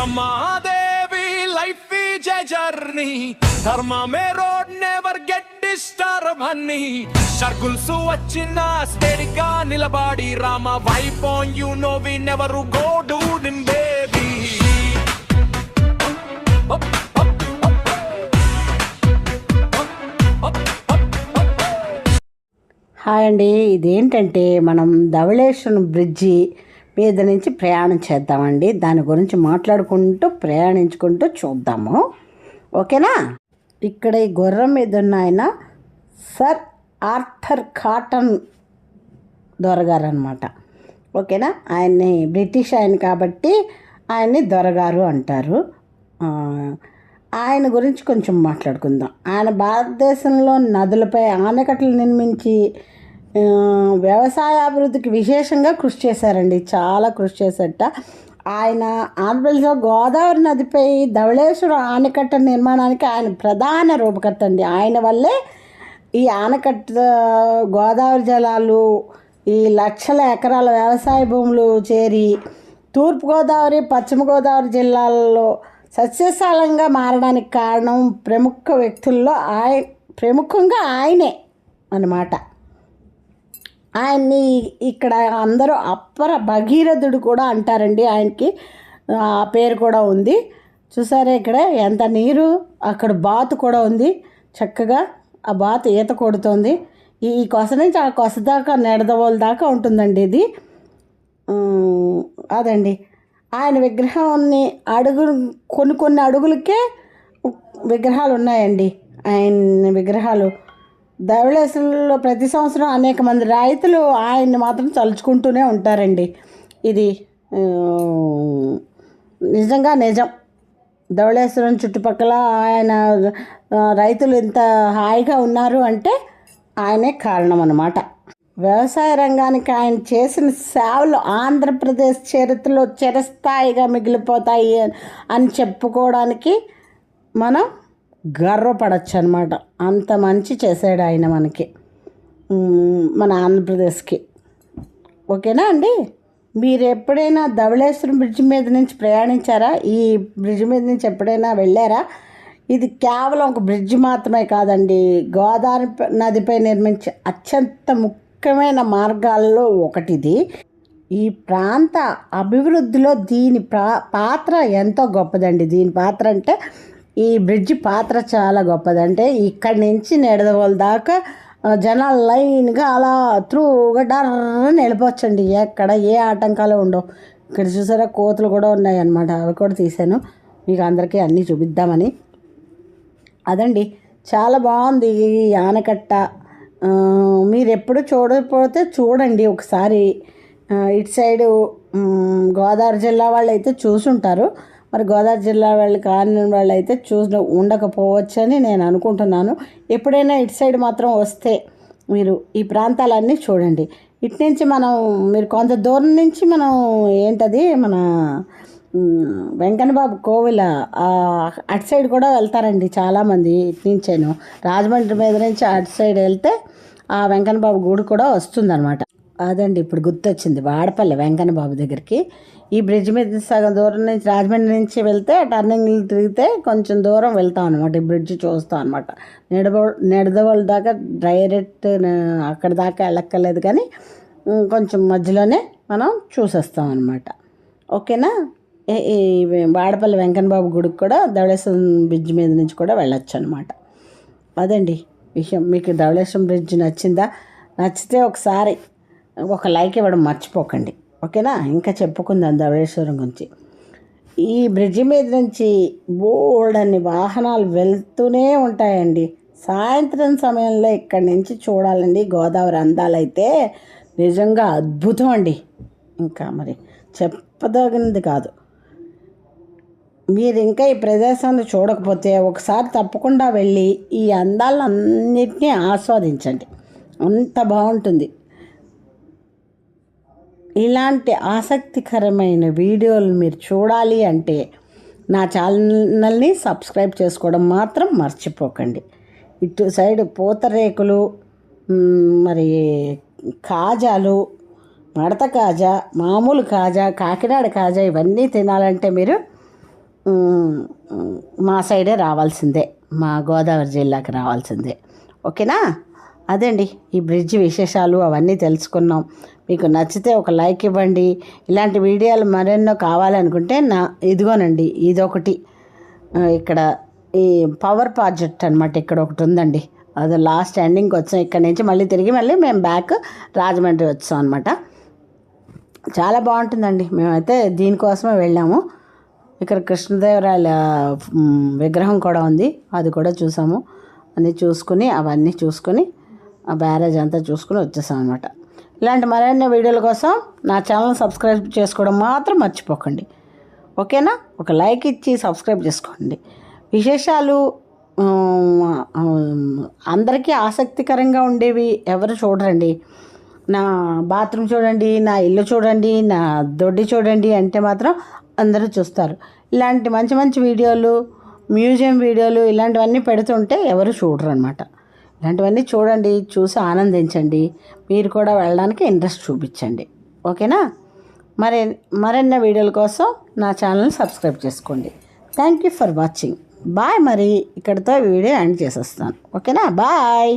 Brahmadevi life is a journey. Dharma mein road never get disturb honey. Circles vachina steady ga nilabadi Rama wipe on you know we never go down baby. Hi అండి, ఇదేంటంటే మనం Dhavaleswaram bridge మీద నుంచి ప్రయాణం చేద్దామండి. దాని గురించి మాట్లాడుకుంటూ ప్రయాణించుకుంటూ చూద్దాము, ఓకేనా. ఇక్కడ ఈ గుర్రం మీద ఉన్న ఆయన సర్ ఆర్థర్ కాటన్ దొరగారు అనమాట, ఓకేనా. ఆయన్ని బ్రిటిష్ ఆయన కాబట్టి ఆయన్ని దొరగారు అంటారు. ఆయన గురించి కొంచెం మాట్లాడుకుందాం. ఆయన భారతదేశంలో నదులపై ఆనకట్టలు నిర్మించి వ్యవసాయ అభివృద్ధికి విశేషంగా కృషి చేశారండి, చాలా కృషి చేశారట. ఆయన ఆంధ్రప్రదేశ్లో గోదావరి నదిపై ధవళేశ్వరం ఆనకట్ట నిర్మాణానికి ఆయన ప్రధాన రూపకర్త అండి. ఆయన వల్లే ఈ ఆనకట్ట గోదావరి జలాలు ఈ లక్షల ఎకరాల వ్యవసాయ భూములు చేరి తూర్పుగోదావరి పశ్చిమ గోదావరి జిల్లాల్లో సస్యశాలంగా మారడానికి కారణం ప్రముఖ వ్యక్తుల్లో ప్రముఖంగా ఆయనే అన్నమాట. ఆయన్ని ఇక్కడ అందరూ అప్పర భగీరథుడు కూడా అంటారండి. ఆయనకి ఆ పేరు కూడా ఉంది. చూసారా ఇక్కడ ఎంత నీరు, అక్కడ బాతు కూడా ఉంది. చక్కగా ఆ బాతు ఈత కొడుతోంది. ఈ కొస నుంచి ఆ కొస దాకా నెడదవోలు దాకా ఉంటుందండి ఇది. అదండి ఆయన విగ్రహాన్ని కొన్ని అడుగులకే విగ్రహాలు ఉన్నాయండి. ఆయన విగ్రహాలు ధవళేశ్వరంలో ప్రతి సంవత్సరం అనేక మంది రైతులు ఆయన్ని మాత్రం తలుచుకుంటూనే ఉంటారండి. ఇది నిజంగా నిజం. ధవళేశ్వరం చుట్టుపక్కల ఆయన రైతులు ఎంత హాయిగా ఉన్నారు అంటే ఆయనే కారణం అన్నమాట. వ్యవసాయ రంగానికి ఆయన చేసిన సేవలు ఆంధ్రప్రదేశ్ చరిత్రలో చిరస్థాయిగా మిగిలిపోతాయి అని చెప్పుకోవడానికి మనం గర్వపడచ్చు అనమాట. అంత మంచి చేశాడు ఆయన మనకి, మన ఆంధ్రప్రదేశ్కి, ఓకేనా అండి. మీరు ఎప్పుడైనా ధవళేశ్వరం బ్రిడ్జ్ మీద నుంచి ప్రయాణించారా? ఈ బ్రిడ్జ్ మీద నుంచి ఎప్పుడైనా వెళ్ళారా? ఇది కేవలం ఒక బ్రిడ్జ్ మాత్రమే కాదండి, గోదావరి నదిపై నిర్మించే అత్యంత ముఖ్యమైన మార్గాల్లో ఒకటిది. ఈ ప్రాంత అభివృద్ధిలో దీని పాత్ర ఎంతో గొప్పదండి. దీని పాత్ర అంటే ఈ బ్రిడ్జ్ పాత్ర చాలా గొప్పదంటే ఇక్కడి నుంచి నెడదవోలు దాకా జనాలు లైన్గా అలా త్రూగా డర్రని వెళ్ళిపోవచ్చండి. ఎక్కడ ఏ ఆటంకాలు ఉండవు. ఇక్కడ చూసారా కోతులు కూడా ఉన్నాయి అన్నమాట, అవి కూడా తీసాను మీకు అందరికీ అన్నీ చూపిద్దామని. అదండి చాలా బాగుంది ఈ ఆనకట్ట. మీరు ఎప్పుడు చూడకపోతే చూడండి ఒకసారి. ఇటు సైడు గోదావరి జిల్లా వాళ్ళు అయితే చూసుంటారు, మరి గోదావరి జిల్లా వాళ్ళు కాని వాళ్ళు అయితే ఉండకపోవచ్చు అని నేను అనుకుంటున్నాను. ఎప్పుడైనా ఇటు సైడ్ మాత్రం వస్తే మీరు ఈ ప్రాంతాలన్నీ చూడండి. ఇటు నుంచి మీరు కొంత దూరం నుంచి ఏంటది మన వెంకన్నబాబు కోవిల అటు సైడ్ కూడా వెళ్తారండి చాలామంది. ఇటు నుంచేను రాజమండ్రి మీద నుంచి అటు సైడ్ వెళ్తే ఆ వెంకన్నబాబు గుడి కూడా వస్తుందన్నమాట. అదండి ఇప్పుడు గుర్తొచ్చింది, వాడపల్లి వెంకన్నబాబు దగ్గరికి. ఈ బ్రిడ్జ్ మీద సగం దూరం నుంచి రాజమండ్రి నుంచి వెళ్తే టర్నింగ్ తిరిగితే కొంచెం దూరం వెళ్తాం అనమాట. ఈ బ్రిడ్జ్ చూస్తాం అనమాట. నెడదవోలు దాకా డైరెక్ట్ అక్కడ దాకా వెళ్ళక్కర్లేదు, కానీ కొంచెం మధ్యలోనే మనం చూసేస్తాం అనమాట, ఓకేనా. ఈ వాడపల్లి వెంకన్నబాబు గుడికి కూడా ధవళేశ్వరం బ్రిడ్జ్ మీద నుంచి కూడా వెళ్ళొచ్చు అనమాట. అదండి విషయం. మీకు ధవళేశ్వరం బ్రిడ్జ్ నచ్చిందా? నచ్చితే ఒకసారి ఒక లైక్ ఇవ్వడం మర్చిపోకండి, ఓకేనా. ఇంకా చెప్పుకుందాం ధవళేశ్వరం గురించి. ఈ బ్రిడ్జి మీద నుంచి బోల్డన్ని వాహనాలు వెళ్తూనే ఉంటాయండి. సాయంత్రం సమయంలో ఇక్కడి నుంచి చూడాలండి గోదావరి అందాలైతే నిజంగా అద్భుతం అండి. ఇంకా మరి చెప్పదగినది కాదు. మీరు ఇంకా ఈ ప్రదేశాన్ని చూడకపోతే ఒకసారి తప్పకుండా వెళ్ళి ఈ అందాలన్నింటినీ ఆస్వాదించండి, అంత బాగుంటుంది. ఇలాంటి ఆసక్తికరమైన వీడియోలు మీరు చూడాలి అంటే నా ఛానల్ని సబ్స్క్రైబ్ చేసుకోవడం మాత్రం మర్చిపోకండి. ఇటు సైడ్ పూతరేకులు, మరి కాజాలు, మడత కాజా, మామూలు కాజా, కాకినాడ కాజా ఇవన్నీ తినాలంటే మీరు మా సైడే రావాల్సిందే, మా గోదావరి జిల్లాకి రావాల్సిందే. ఓకేనా? అదండి ఈ బ్రిడ్జ్ విశేషాలు అవన్నీ తెలుసుకున్నాం. మీకు నచ్చితే ఒక లైక్ ఇవ్వండి. ఇలాంటి వీడియోలు మరెన్నో కావాలనుకుంటే ఇదిగోనండి ఇదొకటి, ఇక్కడ ఈ పవర్ ప్రాజెక్ట్ అనమాట, ఇక్కడ ఒకటి ఉందండి. అది లాస్ట్ ఎండింగ్కి వచ్చాం. ఇక్కడ నుంచి మళ్ళీ మేము బ్యాక్ రాజమండ్రి వచ్చాం అనమాట. చాలా బాగుంటుందండి. మేమైతే దీనికోసమే వెళ్ళాము. ఇక్కడ కృష్ణదేవరాయల విగ్రహం కూడా ఉంది, అది కూడా చూసాము. అవన్నీ చూసుకుని ఆ బ్యారేజ్ అంతా చూసుకుని వచ్చేసాం అనమాట. ఇలాంటి మరిన్ని వీడియోల కోసం నా ఛానల్ సబ్స్క్రైబ్ చేసుకోవడం మాత్రం మర్చిపోకండి. ఓకేనా? ఒక లైక్ ఇచ్చి సబ్స్క్రైబ్ చేసుకోండి. విశేషాలు అందరికీ ఆసక్తికరంగా ఉండేవి ఎవరు చూడరండి. నా బాత్రూమ్ చూడండి, నా ఇల్లు చూడండి, నా దొడ్డి చూడండి అంటే మాత్రం అందరూ చూస్తారు. ఇలాంటి మంచి మంచి వీడియోలు, మ్యూజియం వీడియోలు ఇలాంటివన్నీ పెడుతుంటే ఎవరు చూడరు అనమాట. ఇలాంటివన్నీ చూడండి, చూసి ఆనందించండి. మీరు కూడా వెళ్ళడానికి ఇంట్రెస్ట్ చూపించండి. ఓకేనా? మరిన్ని వీడియోల కోసం నా ఛానల్ సబ్స్క్రైబ్ చేసుకోండి. Thank you for watching. Bye. మరి ఇక్కడితో వీడియో ఎండ్ చేసేస్తాను. ఓకేనా? బాయ్.